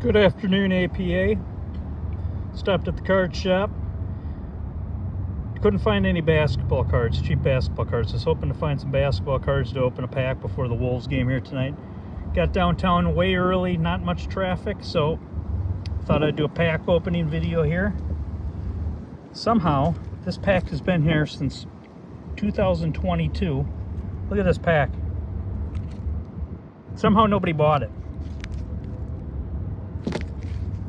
Good afternoon, APA. Stopped at the card shop. Couldn't find any basketball cards, cheap basketball cards. I was hoping to find some basketball cards to open a pack before the Wolves game here tonight. Got downtown way early, not much traffic, so thought I'd do a pack opening video here. Somehow, this pack has been here since 2022. Look at this pack. Somehow nobody bought it.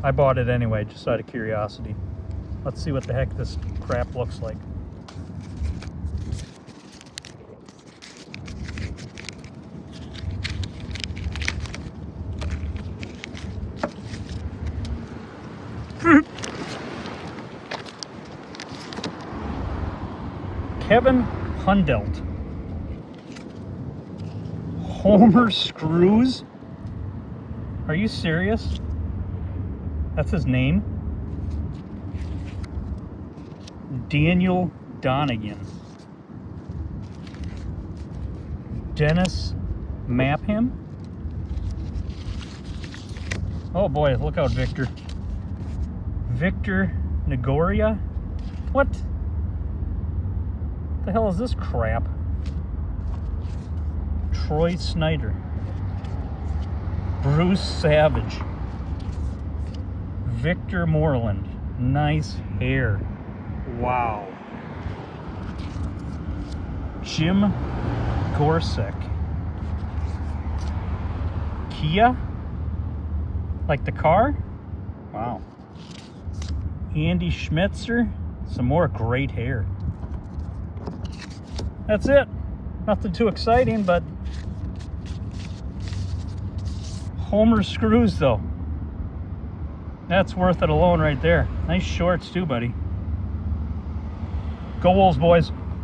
I bought it anyway, just out of curiosity. Let's see what the heck this crap looks like. Kevin Hundelt. Homer Screws? Are you serious? That's his name? Daniel Donegan. Dennis Mapham? Oh boy, look out, Victor. Victor Negoria? What the hell is this crap? Troy Snyder. Bruce Savage. Victor Moreland. Nice hair. Wow. Jim Gorsek. Kia? Like the car? Wow. Andy Schmitzer. Some more great hair. That's it. Nothing too exciting, but Homer Screws though. That's worth it alone right there. Nice shorts too, buddy. Go Wolves, boys.